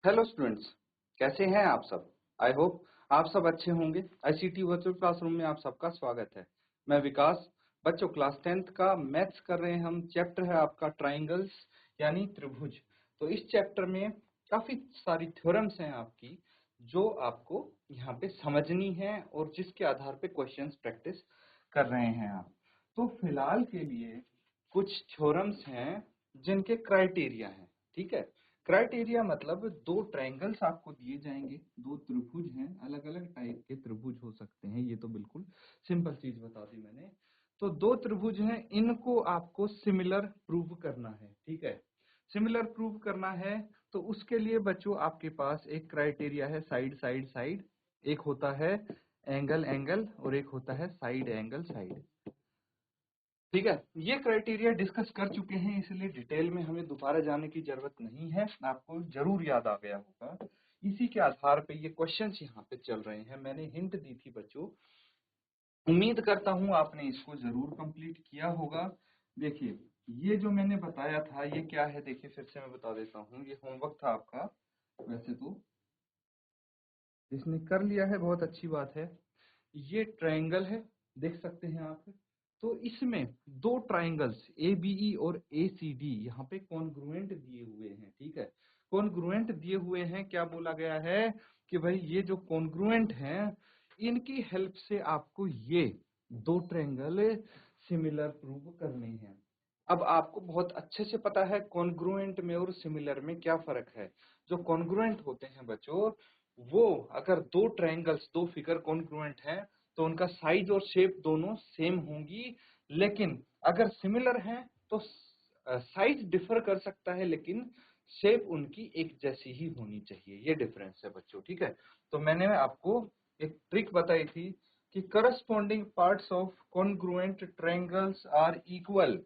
Hello students, कैसे हैं आप सब। आई होप आप सब अच्छे होंगे। आईसीटी वर्चुअल क्लासरूम में आप सबका स्वागत है। मैं विकास। बच्चों, क्लास 10th का मैथ्स कर रहे हैं हम। चैप्टर है आपका ट्राइंगल्स यानी त्रिभुज। तो इस चैप्टर में काफी सारी थ्योरम्स हैं आपकी जो आपको यहाँ पे समझनी है और जिसके आधार पे क्वेश्चंस प्रैक्टिस कर रहे हैं आप। तो फिलहाल के लिए कुछ थ्योरम्स हैं जिनके क्राइटेरिया हैं। ठीक है, क्राइटेरिया मतलब दो ट्रायंगल्स आपको दिए जाएंगे, दो त्रिभुज हैं, अलग अलग टाइप के त्रिभुज हो सकते हैं। ये तो बिल्कुल सिंपल चीज बता दी मैंने। तो दो त्रिभुज हैं, इनको आपको सिमिलर प्रूव करना है। ठीक है, सिमिलर प्रूव करना है तो उसके लिए बच्चों आपके पास एक क्राइटेरिया है साइड साइड साइड। एक होता है एंगल एंगल और एक होता है साइड एंगल साइड। ठीक है, ये क्राइटेरिया डिस्कस कर चुके हैं, इसलिए डिटेल में हमें दोबारा जाने की जरूरत नहीं है। आपको जरूर याद आ गया होगा। इसी के आधार पे ये क्वेश्चंस यहाँ पे चल रहे हैं। मैंने हिंट दी थी बच्चों, उम्मीद करता हूँ आपने इसको जरूर कंप्लीट किया होगा। देखिए, ये जो मैंने बताया था ये क्या है, देखिए फिर से मैं बता देता हूँ। ये होमवर्क था आपका, वैसे तो जिसने कर लिया है बहुत अच्छी बात है। ये ट्रायंगल है, देख सकते हैं आप। तो इसमें दो ट्रायंगल्स ABE और ACD यहाँ पे कॉन्ग्रुएंट दिए हुए हैं। ठीक है, कॉन्ग्रुएंट दिए हुए हैं। क्या बोला गया है कि भाई ये जो कॉन्ग्रुएंट हैं इनकी हेल्प से आपको ये दो ट्रायंगल सिमिलर प्रूव करने हैं। अब आपको बहुत अच्छे से पता है कॉन्ग्रुएंट में और सिमिलर में क्या फर्क है। जो कॉन्ग्रुएंट होते हैं बच्चों, वो अगर दो ट्रायंगल्स, दो फिगर कॉन्ग्रुएंट हैं तो उनका साइज और शेप दोनों सेम होंगी। लेकिन अगर सिमिलर हैं तो साइज डिफर कर सकता है लेकिन शेप उनकी एक जैसी ही होनी चाहिए। ये डिफरेंस है बच्चों। ठीक है, तो मैंने आपको एक ट्रिक बताई थी कि corresponding parts of congruent triangles are equal,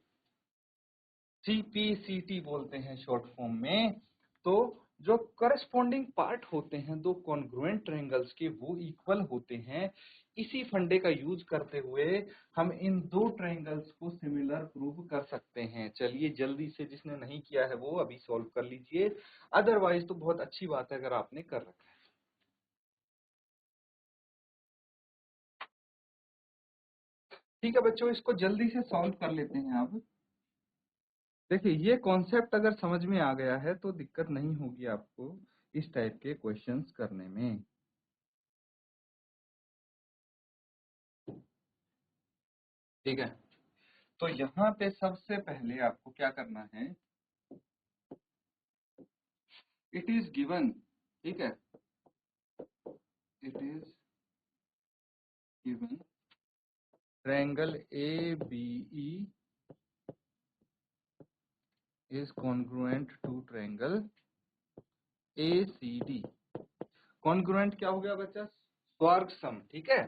CPCT बोलते हैं शॉर्ट फॉर्म में। तो जो करस्पॉन्डिंग पार्ट होते हैं दो कॉन्ग्रुएंट ट्रायंगल्स के, वो इक्वल होते हैं। इसी फंडे का यूज करते हुए हम इन दो ट्रायंगल्स को सिमिलर प्रूव कर सकते हैं। चलिए जल्दी से, जिसने नहीं किया है वो अभी सॉल्व कर लीजिए, अदरवाइज तो बहुत अच्छी बात है अगर आपने कर रखा है। ठीक है बच्चों, इसको जल्दी से सॉल्व कर लेते हैं अब। देखिए, ये कॉन्सेप्ट अगर समझ में आ गया है तो दिक्कत नहीं होगी आपको इस टाइप के क्वेश्चंस करने में। ठीक है, तो यहाँ पे सबसे पहले आपको क्या करना है, इट इज गिवन। ठीक है, it is given triangle ABE is congruent to triangle ACD। Congruent क्या हो गया बच्चा, स्वर्ग सम। ठीक है,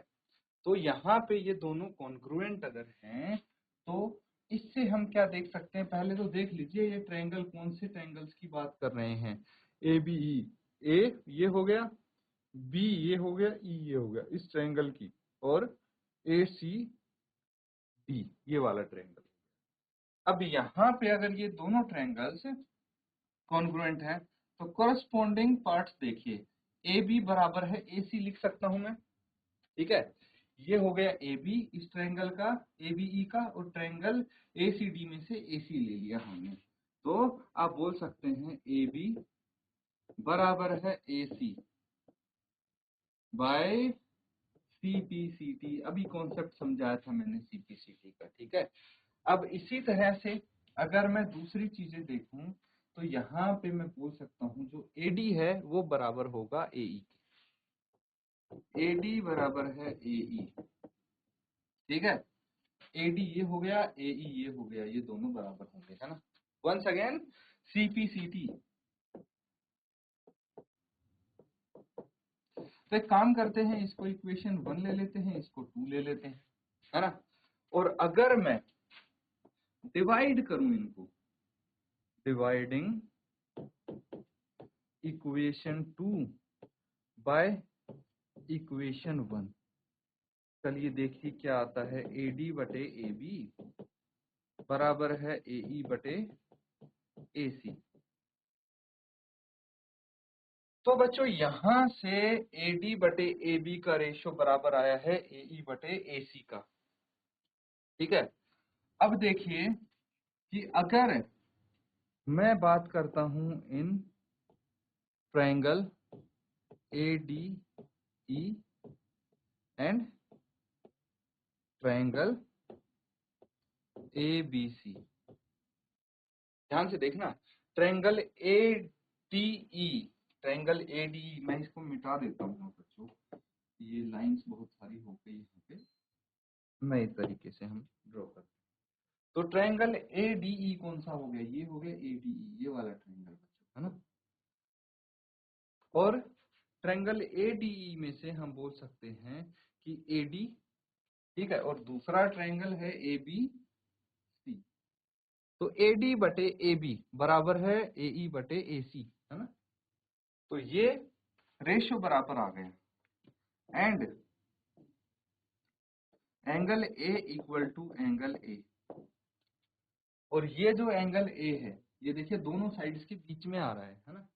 तो यहाँ पे ये दोनों कॉन्ग्रुएंट अगर हैं तो इससे हम क्या देख सकते हैं, पहले तो देख लीजिए ये ट्रायंगल कौन से ट्रायंगल्स की बात कर रहे हैं। ABE, A ये हो गया, B ये हो गया, E ये हो गया इस ट्रायंगल की, और ACD ये वाला ट्रायंगल। अब यहाँ पे अगर ये दोनों ट्रायंगल्स कॉन्ग्रुएंट हैं तो कॉरस्पॉन्डिंग पार्ट्स देखिए, AB बराबर है AC लिख सकता हूं मैं। ठीक है, ये हो गया AB इस ट्रायंगल का, ABE का, और ट्रायंगल ACD में से AC ले लिया हमने। तो आप बोल सकते हैं AB बराबर है AC बाय CPCT। अभी कॉन्सेप्ट समझाया था मैंने CPCT का। ठीक है, अब इसी तरह से अगर मैं दूसरी चीजें देखूं तो यहाँ पे मैं बोल सकता हूँ जो AD है वो बराबर होगा AE के। AD बराबर है AE। ठीक है, AD ये हो गया, AE ये हो गया, ये दोनों बराबर होंगे, है ना। Once again CPCT। तो एक काम करते हैं, इसको इक्वेशन 1 ले लेते हैं, इसको 2 ले लेते हैं, है ना। और अगर मैं डिवाइड करूं इनको, डिवाइडिंग इक्वेशन 2 बाय इक्वेशन 1, चलिए देखिए क्या आता है। AD बटे AB बराबर है AE बटे AC। तो बच्चों यहां से AD बटे AB का रेशियो बराबर आया है AE बटे AC का। ठीक है, अब देखिए कि अगर मैं बात करता हूं in triangle ADE and triangle ABC, ध्यान से देखना, ट्रायंगल ADE, ट्रायंगल ADE, मैं इसको मिटा देता हूँ बच्चों, ये लाइंस बहुत सारी हो गई यहाँ पे, मैं इस तरीके से हम ड्रॉ करते हैं। तो ट्रायंगल ADE कौन सा हो गया, ये हो गया ADE, ये वाला ट्रायंगल बच्चों, है ना। और ट्रायंगल ADE में से हम बोल सकते हैं कि AD, ठीक है, और दूसरा ट्रायंगल है ABC। तो AD बटे AB बराबर है AE बटे AC, है ना। तो ये रेशियो बराबर आ गया and angle A equal to angle A, और ये जो एंगल A है ये देखिए दोनों साइड्स के बीच में आ रहा है ना।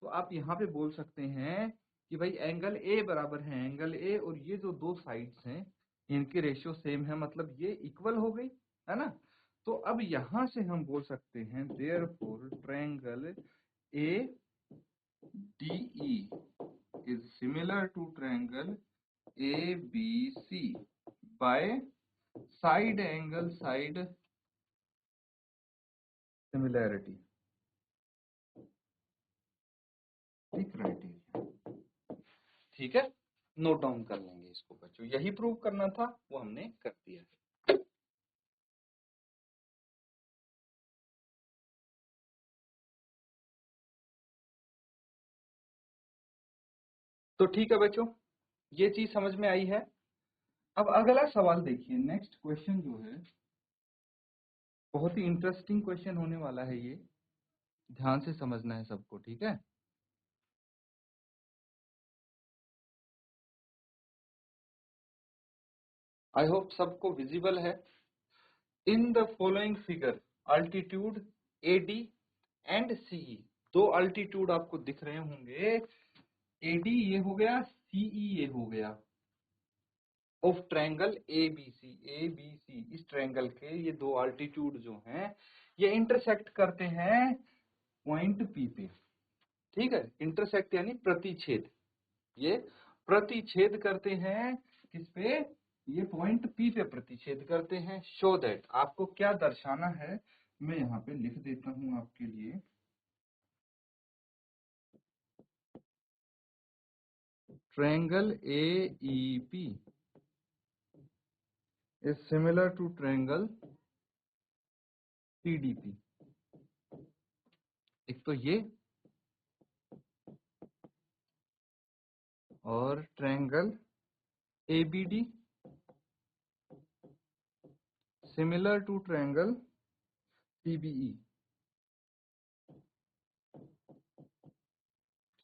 तो आप यहाँ पे बोल सकते हैं कि भाई एंगल A बराबर है एंगल A, और ये जो दो साइड्स हैं इनके रेशियो सेम है, मतलब ये इक्वल हो गई, है ना। तो अब यहां से हम बोल सकते हैं therefore triangle ADE is similar to triangle ABC by side angle side similarity, criteria. ठीक है, नोट डाउन कर लेंगे इसको बच्चों, यही प्रूव करना था, वो हमने कर दिया है। तो ठीक है बच्चों, ये चीज समझ में आई है। अब अगला सवाल देखिए, नेक्स्ट क्वेश्चन जो है बहुत ही इंटरेस्टिंग क्वेश्चन होने वाला है, ये ध्यान से समझना है सबको, ठीक है। आई होप सबको विजिबल है। In the following figure altitude AD and CE, दो अल्टीट्यूड आपको दिख रहे होंगे, AD ये हो गया, CE ये हो गया, ऑफ ट्रायंगल ABC, इस ट्रायंगल के ये दो अल्टीट्यूड जो हैं ये इंटरसेक्ट करते हैं पॉइंट P पे। ठीक है, इंटरसेक्ट यानी प्रतिच्छेद, ये प्रतिच्छेद करते हैं किस पे, ये पॉइंट P पे प्रतिच्छेद करते हैं। शो दैट, आपको क्या दर्शाना है मैं यहाँ पे लिख देता हूं आपके लिए, triangle AEP is similar to triangle CDP। एक तो ये, और triangle ABD similar to triangle CBE।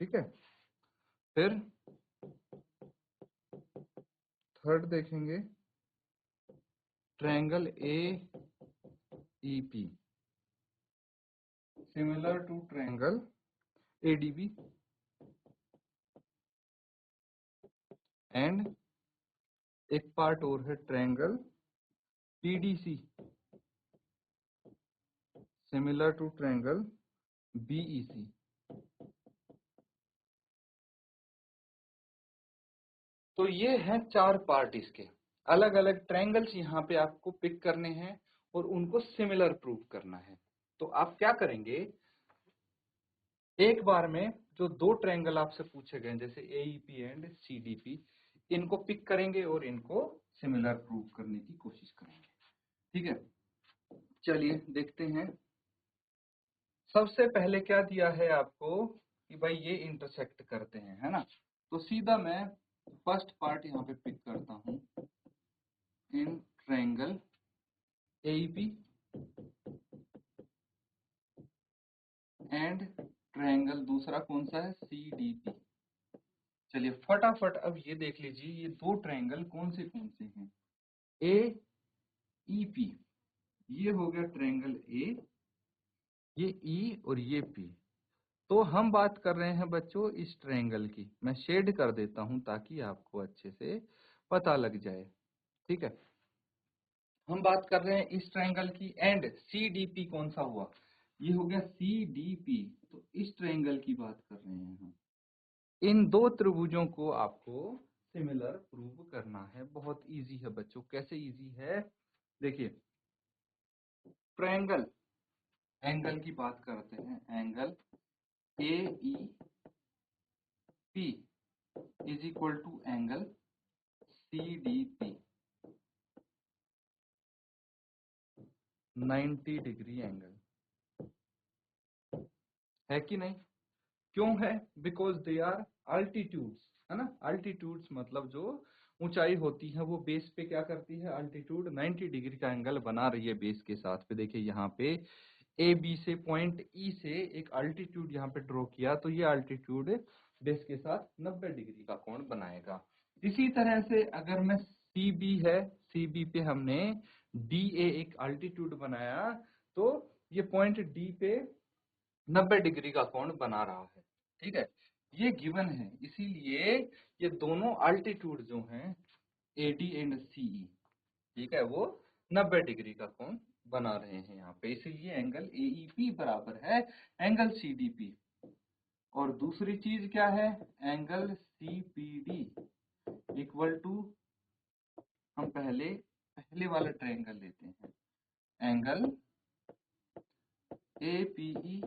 ठीक है, फिर थर्ड देखेंगे triangle AEP similar to triangle ADB and एक पार्ट और है triangle PDC similar to triangle BEC। तो ये हैं चार पार्ट इसके, अलग अलग ट्रायंगल्स यहाँ पे आपको पिक करने हैं और उनको सिमिलर प्रूव करना है। तो आप क्या करेंगे, एक बार में जो दो ट्रायंगल आपसे पूछे गए जैसे AEP एंड CDP, इनको पिक करेंगे और इनको सिमिलर प्रूव करने की कोशिश करेंगे। ठीक है, चलिए देखते हैं। सबसे पहले क्या दिया है आपको कि भाई ये इंटरसेक्ट करते हैं, है ना। तो सीधा मैं फर्स्ट पार्ट यहाँ पे पिक करता हूं, in triangle AEP and triangle दूसरा कौन सा है, CDP। चलिए फटाफट अब ये देख लीजिए ये दो ट्रायंगल कौन से हैं। AEP, ये हो गया ट्रायंगल A, ये E और ये P। तो हम बात कर रहे हैं बच्चों इस ट्रायंगल की। मैं शेड कर देता हूं ताकि आपको अच्छे से पता लग जाए। ठीक है, हम बात कर रहे हैं इस ट्रायंगल की। एंड सीडीपी कौन सा हुआ? ये हो गया सीडीपी। तो इस ट्रायंगल की बात कर रहे हैं हम। इन दो त्रिभुजों को आपको सिमिलर प्रूव करना है। बहुत इजी है बच्चों। कैसे इजी है? देखिए, ट्रायंगल एंगल की बात करते हैं। Angle A E P is equal to angle C D P, 90 degree angle है कि नहीं? क्यों है? बिकॉज दे आर अल्टीट्यूड्स, है ना। अल्टीट्यूड्स मतलब जो ऊंचाई होती है वो बेस पे क्या करती है? अल्टीट्यूड 90 डिग्री का एंगल बना रही है बेस के साथ पे। देखिए यहाँ पे ए बी से पॉइंट ई से एक अल्टीट्यूड यहाँ पे ड्रॉ किया, तो ये अल्टीट्यूड बेस के साथ 90 डिग्री का कोण बनाएगा। इसी तरह से अगर मैं सी बी है, सी बी पे हमने डी ए एक अल्टीट्यूड बनाया, तो ये पॉइंट डी पे 90 डिग्री का कोण बना रहा है। ठीक है, ये गिवन है, इसीलिए ये दोनों अल्टीट्यूड जो हैं एडी एंड सीई, ठीक है, वो 90 डिग्री का कोण बना रहे हैं यहाँ पे। इसीलिए एंगल एईपी बराबर है एंगल सीडीपी। और दूसरी चीज क्या है? एंगल सीपीडी इक्वल टू, हम पहले वाला ट्रायंगल लेते हैं। Angle APE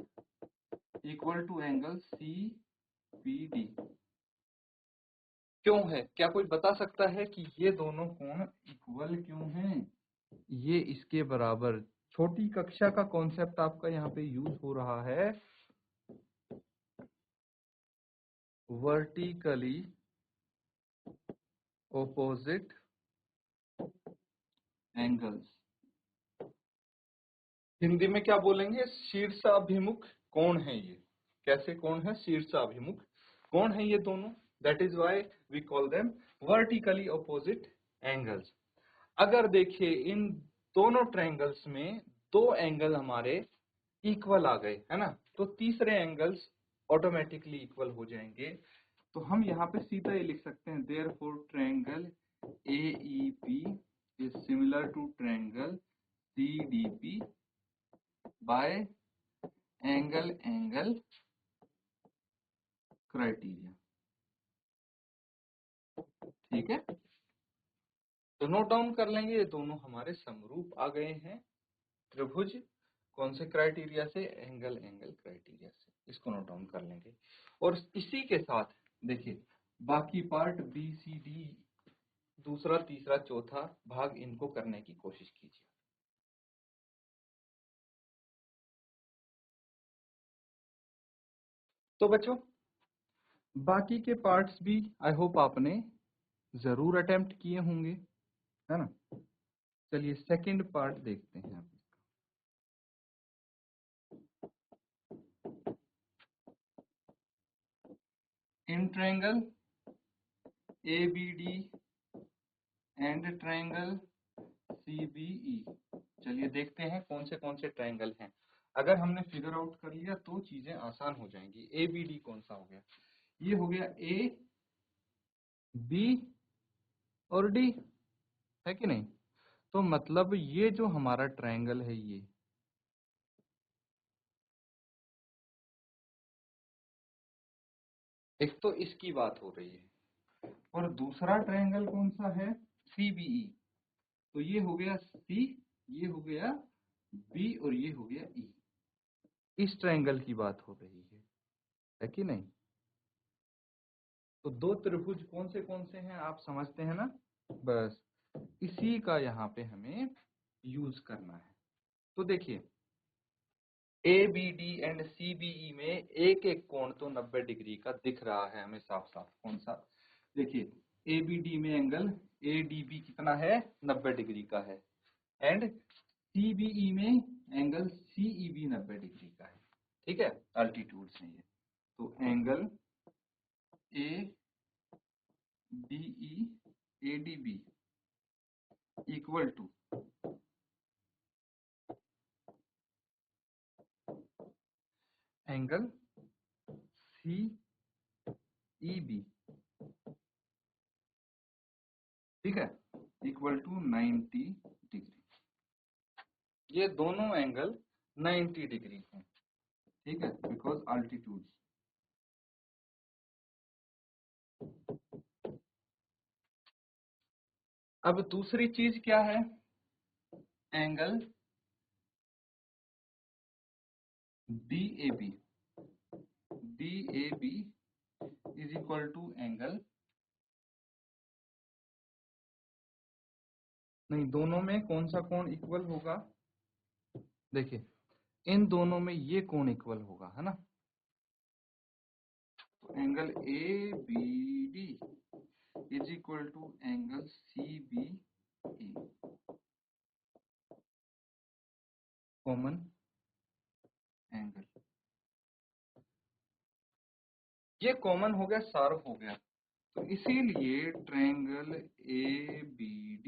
equal to angle CPD. क्यों है? क्या कोई बता सकता है कि ये दोनों कोण इक्वल क्यों हैं? ये इसके बराबर। छोटी कक्षा का कॉन्सेप्ट आपका यहाँ पे यूज हो रहा है। वर्टिकली ऑपोजिट एंगल्स, हिंदी में क्या बोलेंगे? शीर्षाभिमुख कोण है ये। कैसे कोण है? शीर्षाभिमुख कोण है ये दोनों। That is why we call them vertically opposite angles. अगर देखिए इन दोनों ट्रायंगल्स में दो एंगल हमारे इक्वल आ गए, है ना, तो तीसरे एंगल्स ऑटोमेटिकली इक्वल हो जाएंगे। तो हम यहाँ पे सीधा ये लिख सकते हैं, therefore triangle AEP is similar to triangle CDP by angle angle criteria. ठीक है, तो नोट डाउन कर लेंगे, ये दोनों हमारे समरूप आ गए हैं त्रिभुज। कौन से क्राइटेरिया से? एंगल एंगल क्राइटेरिया से। इसको नोट डाउन कर लेंगे। और इसी के साथ देखिए बाकी पार्ट बी सी डी, दूसरा तीसरा चौथा भाग, इनको करने की कोशिश कीजिए। तो बच्चों बाकी के पार्ट्स भी आई होप आपने जरूर अटेम्प्ट किए होंगे, है ना। चलिए सेकंड पार्ट देखते हैं आप। In triangle ABD and triangle CBE. चलिए देखते हैं कौन से ट्रायंगल हैं। अगर हमने फिगर आउट कर लिया तो चीजें आसान हो जाएंगी। एबीडी कौन सा हो गया? ये हो गया ए बी और डी, है कि नहीं? तो मतलब ये जो हमारा ट्रायंगल है, ये एक तो इसकी बात हो रही है, और दूसरा ट्रायंगल कौन सा है? सीबीई। तो ये हो गया सी, ये हो गया बी, और ये हो गया ई। इस ट्रायंगल की बात हो रही है कि नहीं? तो दो त्रिभुज कौन से हैं आप समझते हैं ना। बस इसी का यहाँ पे हमें यूज करना है। तो देखिए A B D and C B E में एक एक कोण तो 90 डिग्री का दिख रहा है हमें साफ साफ। कौन सा? देखिए ए बी डी में एंगल ए डी बी कितना है? 90 डिग्री का है। एंड सी बी ई में angle C E B 90 degree का है। ठीक है, अल्टीट्यूड से ये। तो angle A D E A D B equal to angle CEB, ठीक है, इक्वल टू 90 डिग्री। ये दोनों एंगल 90 डिग्री हैं, ठीक है, बिकॉज अल्टीट्यूड। अब दूसरी चीज क्या है, angle DAB, DAB is equal to angle, नहीं, दोनों में कौन सा कोण इक्वल होगा, देखिए इन दोनों में ये कोण इक्वल होगा, है ना, तो angle ABD is equal to angle CBE, common angle. ये कॉमन हो गया, शार्प हो गया, तो इसीलिए triangle ABD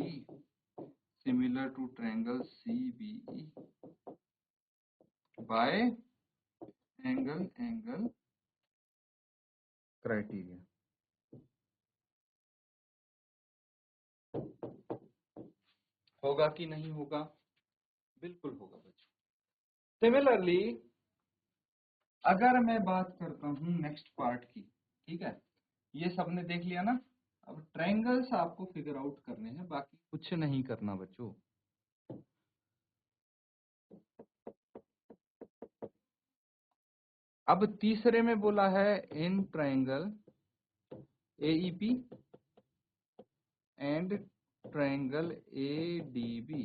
similar to triangle CBE by angle criteria. होगा कि नहीं होगा, बिल्कुल होगा बच्चों। सिमिलरली अगर मैं बात करता हूं नेक्स्ट पार्ट की, ठीक है, ये सबने देख लिया ना, अब ट्रायंगल्स आपको फिगर आउट करने हैं, बाकी कुछ नहीं करना बच्चों। अब तीसरे में बोला है in triangle AEP and triangle ADB।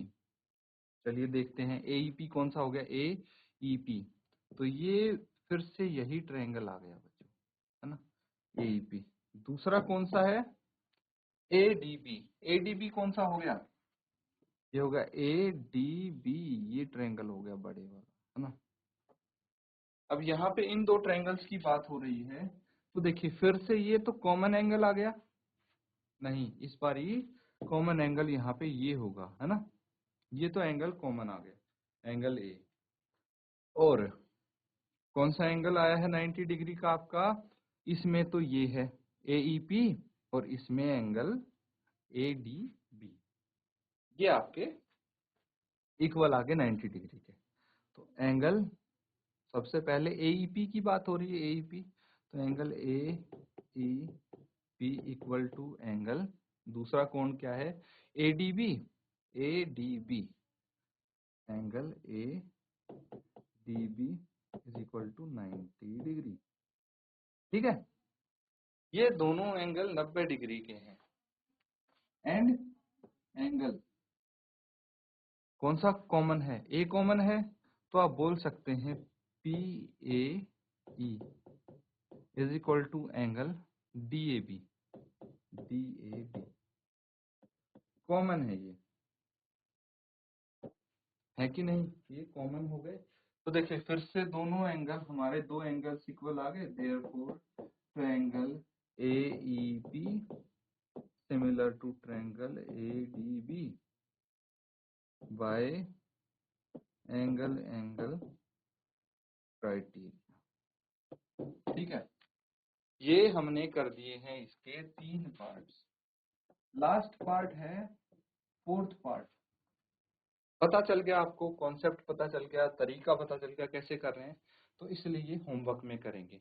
चलिए देखते हैं AEP कौन सा हो गया, AEP, तो ये फिर से यही ट्रायंगल आ गया बच्चों, है ना, AEP। दूसरा कौन सा है, ADB, ADB कौन सा हो गया, ये होगा ADB, ये ट्रायंगल हो गया बड़े वाला, है ना। अब यहाँ पे इन दो ट्रायंगल्स की बात हो रही है, तो देखिए फिर से ये तो कॉमन एंगल आ गया, नहीं इस बार ये कॉमन एंगल यहाँ पे ये होगा, है ना, ये तो एंगल कॉमन आ गया, एंगल A। और कौन सा एंगल आया है 90 डिग्री का आपका, इसमें तो ये है AEP और इसमें एंगल ADB, ये आपके इक्वल आ गए 90 डिग्री के। तो एंगल, सबसे पहले AEP की बात हो रही है, AEP, तो angle AEP equal to angle, दूसरा कोण क्या है, ADB, ADB, angle ADB is equal to 90 degree, ठीक है, ये दोनों एंगल 90 डिग्री के हैं। एंड एंगल कौन सा कॉमन है, A कॉमन है, तो आप बोल सकते हैं PAE is equal to angle DAB, DAB कॉमन है, ये है कि नहीं, ये कॉमन हो गए। तो देखिए फिर से दोनों एंगल, हमारे दो एंगल्स इक्वल आ गए, therefore triangle AEP similar to triangle ADB by angle criteria, ठीक है। ये हमने कर दिए हैं इसके 3 पार्ट्स। लास्ट पार्ट है फोर्थ पार्ट। पता चल गया आपको, कॉन्सेप्ट पता चल गया, तरीका पता चल गया कैसे कर रहे हैं, तो इसलिए होमवर्क में करेंगे,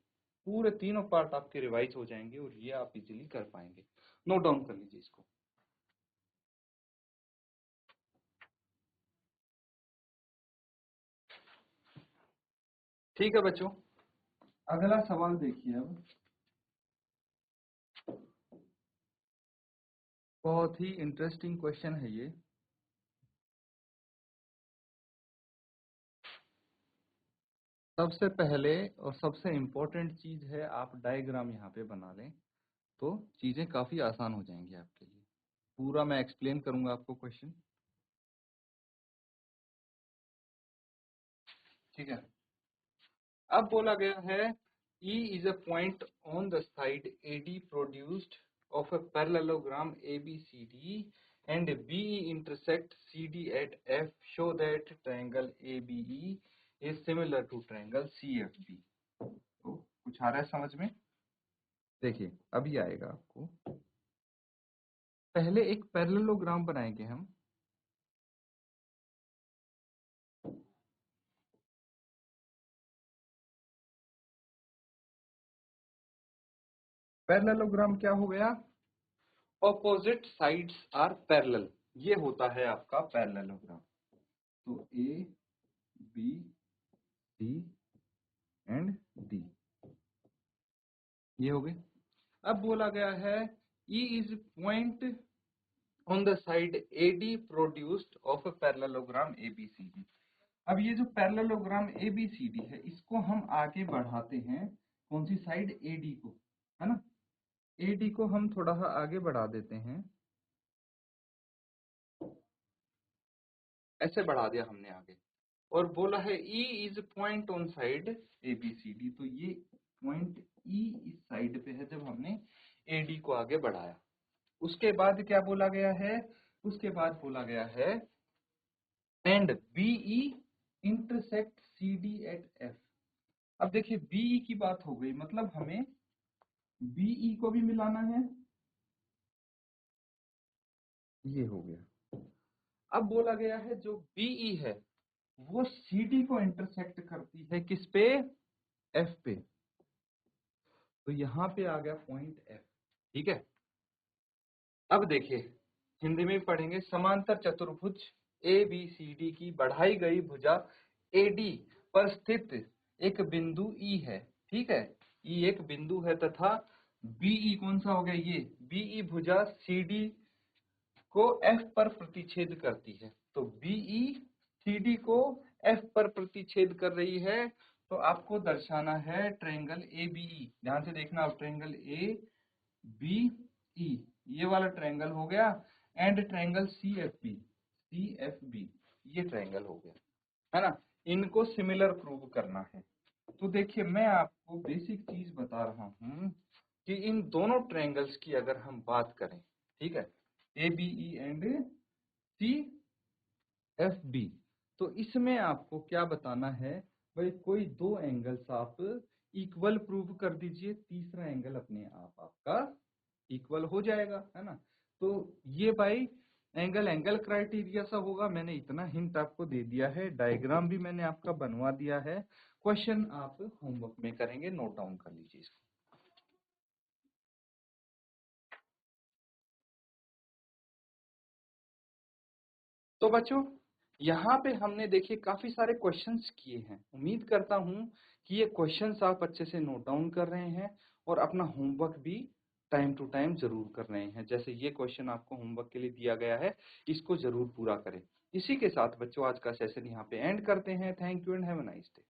पूरे तीनों पार्ट आपके रिवाइज हो जाएंगे और ये आप इजीली कर पाएंगे। नोट डाउन कर लीजिए इसको। ठीक है बच्चों, अगला सवाल देखिए। अब बहुत ही इंटरेस्टिंग क्वेश्चन है ये। सबसे पहले और सबसे इम्पोर्टेंट चीज है, आप डायग्राम यहाँ पे बना लें, तो चीजें काफी आसान हो जाएंगी आपके लिए। पूरा मैं एक्सप्लेन करूंगा आपको क्वेश्चन, ठीक है। अब बोला गया है E is a point on the side AD produced of a parallelogram ABCD and BE intersect CD at F, show that triangle ABE is similar to triangle CFB। तो कुछ कुछ आ रहा है समझ में? देखिए अभी आएगा आपको। पहले एक पैरेललोग्राम बनाएंगे हम। पैरेललोग्राम क्या हो गया? ऑपोजिट साइड्स आर पैरेलल, ये होता है आपका पैरेललोग्राम। तो A B C and D, ये हो गए। अब बोला गया है E is point on the side AD produced of a parallelogram ABCD। अब ये जो पैरेललोग्राम ABCD है इसको हम आगे बढ़ाते हैं, कौन सी साइड? AD को, है ना। AD को हम थोड़ा सा आगे बढ़ा देते हैं, ऐसे बढ़ा दिया हमने आगे, और बोला है E is point on side ABCD। तो ये पॉइंट E इस साइड पे है जब हमने AD को आगे बढ़ाया। उसके बाद क्या बोला गया है? उसके बाद बोला गया है and BE intersect CD at F। अब देखिए BE की बात हो गई, मतलब हमें BE को भी मिलाना है, ये हो गया। अब बोला गया है जो BE है वो CD को इंटरसेक्ट करती है किस पे? F पे। तो यहाँ पे आ गया पॉइंट F, ठीक है। अब देखिए हिंदी में पढ़ेंगे, समांतर चतुर्भुज ABCD की बढ़ाई गई भुजा AD पर स्थित एक बिंदु E है, ठीक है। E एक बिंदु है तथा BE कौन सा हो गया? ये BE भुजा CD को F पर प्रतिच्छेद करती है। तो BE CD को F पर प्रतिच्छेद कर रही है, तो आपको दर्शाना है ट्रायंगल ABE। ध्यान से देखना, ट्रायंगल ABE ये वाला ट्रायंगल हो गया, एंड ट्रायंगल CFB ये ट्रायंगल हो गया, है ना। इनको सिमिलर प्रूव करना है। तो देखिए मैं आपको बेसिक चीज बता रहा हूं कि इन दोनों ट्रायंगल्स की अगर हम बात करें, ठीक है, ABE एंड CFB, तो इसमें आपको क्या बताना है भाई? कोई दो एंगल्स आप इक्वल प्रूव कर दीजिए, तीसरा एंगल अपने आप आपका इक्वल हो जाएगा, है ना। तो ये भाई एंगल क्राइटेरिया सा होगा। मैंने इतना हिंट आपको दे दिया है, डायग्राम भी मैंने आपका बनवा दिया है। क्वेश्चन आप होमवर्क में करेंगे, नोट डाउन कर लीजिए इसको। तो बच्चों यहाँ पे हमने देखिए काफी सारे क्वेश्चंस किए हैं। उम्मीद करता हूँ कि ये क्वेश्चंस आप अच्छे से नोट डाउन कर रहे हैं और अपना होमवर्क भी टाइम टू टाइम जरूर कर रहे हैं। जैसे ये क्वेश्चन आपको होमवर्क के लिए दिया गया है, इसको जरूर पूरा करें। इसी के साथ बच्चों आज का सेशन यहाँ पे एंड करते हैं। Thank you and have a nice day.